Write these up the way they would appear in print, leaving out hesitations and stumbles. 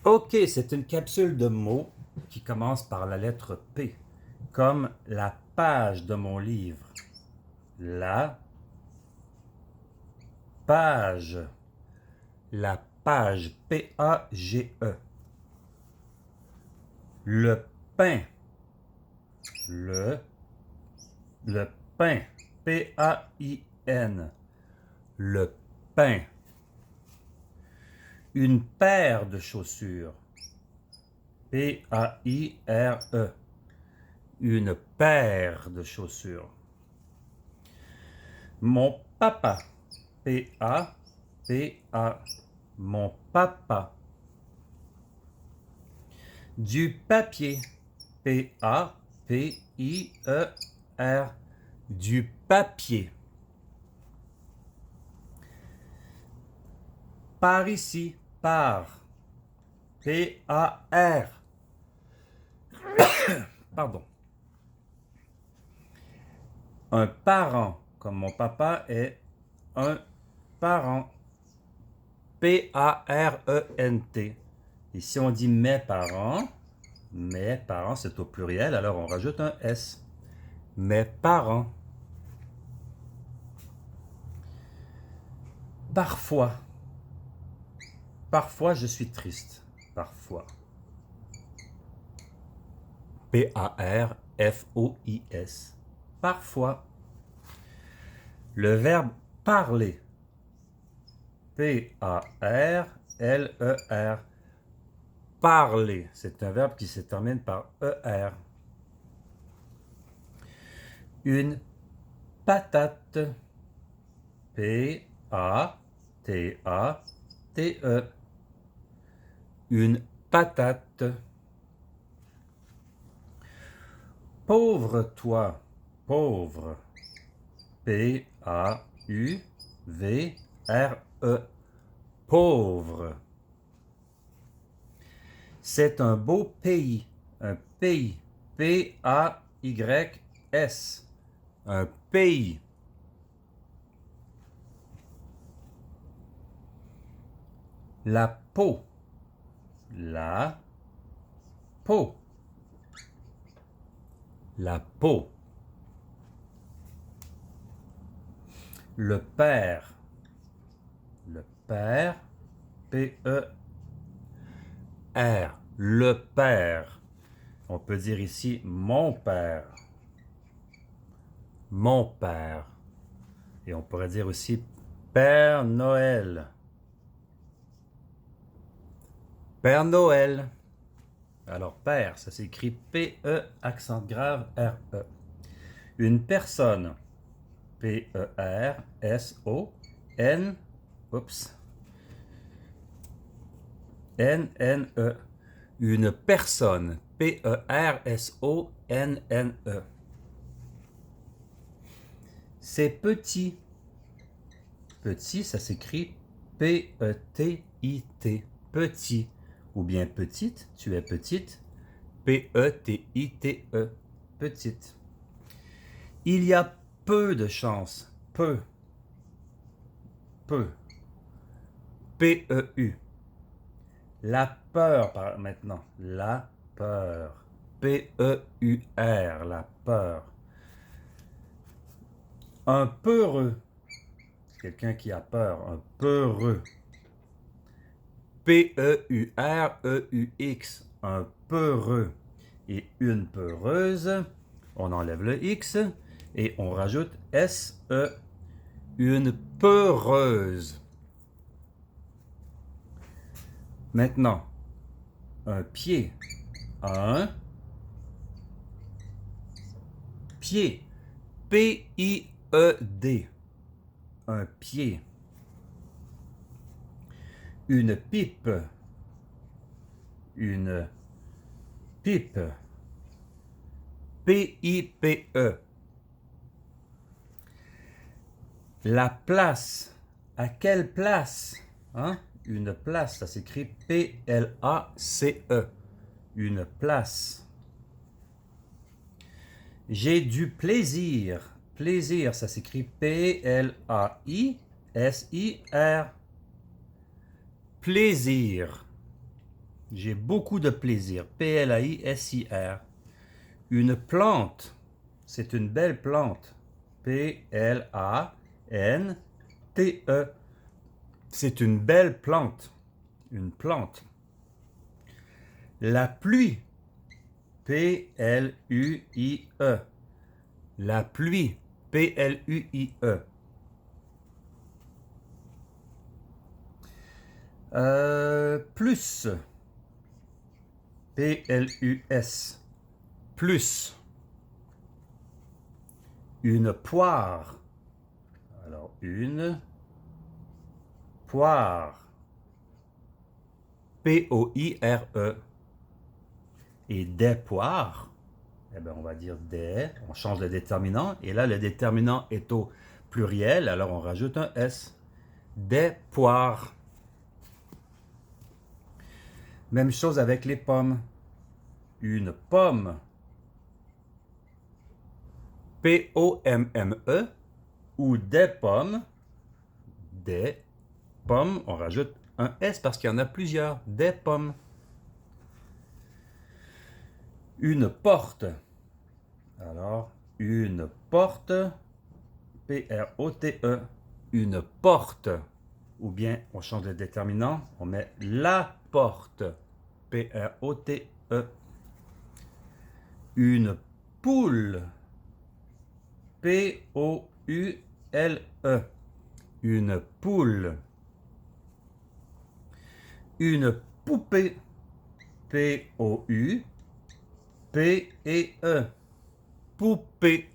Ok, c'est une capsule de mots qui commence par la lettre P, comme la page de mon livre. La page. La page. P-A-G-E. Le pain. Le, le pain. P-A-I-N. Le pain. Une paire de chaussures. P-A-I-R-E. Une paire de chaussures. Mon papa. P-A-P-A. Mon papa. Du papier. P-A-P-I-E-R. Du papier. Par ici. Par. P-A-R. Pardon. Un parent, comme mon papa est un parent. P-A-R-E-N-T. Ici, on dit mes parents c'est au pluriel, alors on rajoute un S. Mes parents. Parfois. Parfois, je suis triste. Parfois. P-A-R-F-O-I-S. Parfois. Le verbe parler. P-A-R-L-E-R. Parler. C'est un verbe qui se termine par E-R. Une patate. P-A-T-A-T-E. Une patate. Pauvre toi. Pauvre. P-A-U-V-R-E. Pauvre. C'est un beau pays. Un pays. P-A-Y-S. Un pays. La peau. La peau. La peau. Le père. Le père. P-E-R. Le père. On peut dire ici mon père. Mon père. Et on pourrait dire aussi Père Noël. Père Noël. Alors, père, ça s'écrit P-E, accent grave, R-E. Une personne. P-E-R-S-O-N. Oups. N-N-E. Une personne. P-E-R-S-O-N-N-E. C'est petit. Petit, ça s'écrit P-E-T-I-T. Petit. Ou bien petite, tu es petite. P-E-T-I-T-E. Petite. Il y a peu de chance. Peu. Peu. P-E-U. La peur, maintenant. La peur. P-E-U-R. La peur. Un peureux. Quelqu'un qui a peur. Un peureux. P-E-U-R-E-U-X. Un peureux. Et une peureuse. On enlève le X. Et on rajoute S-E. Une peureuse. Maintenant, un pied. Un pied. P-I-E-D. Un pied. Une pipe. Une pipe. P-I-P-E. La place. À quelle place? Hein? Une place, ça s'écrit P-L-A-C-E. Une place. J'ai du plaisir. Plaisir, ça s'écrit P-L-A-I-S-I-R. Plaisir. J'ai beaucoup de plaisir. P-L-A-I-S-I-R. Une plante. C'est une belle plante. P-L-A-N-T-E. C'est une belle plante. Une plante. La pluie. P-L-U-I-E. La pluie. P-L-U-I-E. Plus. P-L-U-S. Plus. Une poire. Alors, une poire. P-O-I-R-E. Et des poires, eh bien, on va dire des, on change le déterminant, et là, le déterminant est au pluriel, alors on rajoute un S. Des poires. Même chose avec les pommes. Une pomme. P-O-M-M-E, ou des pommes. Des pommes, on rajoute un S parce qu'il y en a plusieurs. Des pommes. Une porte. Alors, une porte, P-R-O-T-E, une porte. Ou bien, on change le déterminant, on met la porte, P-R-O-T-E. Une poule, P-O-U-L-E, une poule. Une poupée, P-O-U-P-E, poupée.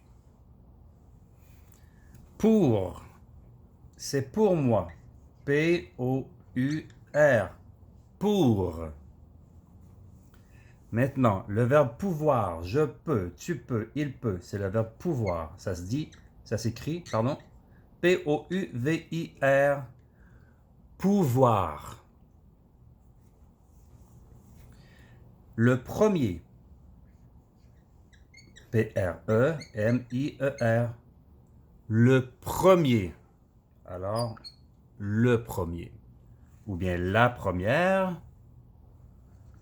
Pour, c'est pour moi. P-O-U-R. Pour. Maintenant, le verbe pouvoir. Je peux, tu peux, il peut. C'est le verbe pouvoir. Ça se dit, ça s'écrit, pardon. P-O-U-V-I-R. Pouvoir. Le premier. P-R-E-M-I-E-R. Le premier. Alors, le premier. Ou bien la première.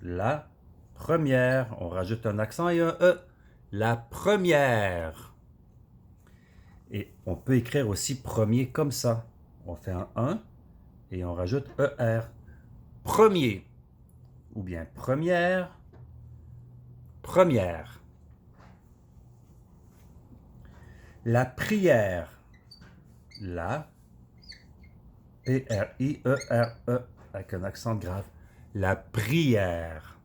La première. On rajoute un accent et un E. La première. Et on peut écrire aussi premier comme ça. On fait un 1 et on rajoute ER. Premier. Ou bien première. Première. La prière. La. P-R-I-E-R-E. Avec un accent grave. La prière.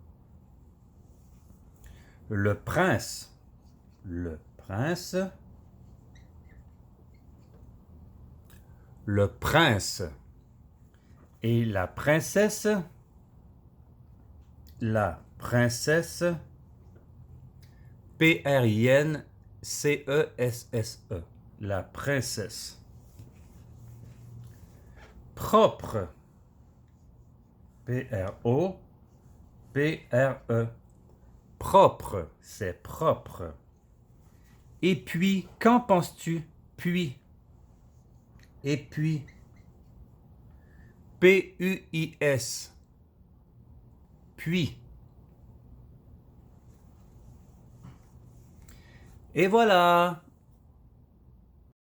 Le prince. Le prince. Le prince. Et la princesse. La princesse. P-R-I-N-C-E-S-S-E. La princesse. Propre. P-R-O-P-R-E. Propre, c'est propre. Et puis, qu'en penses-tu? Puis. Et puis. P-U-I-S. Puis. Et voilà!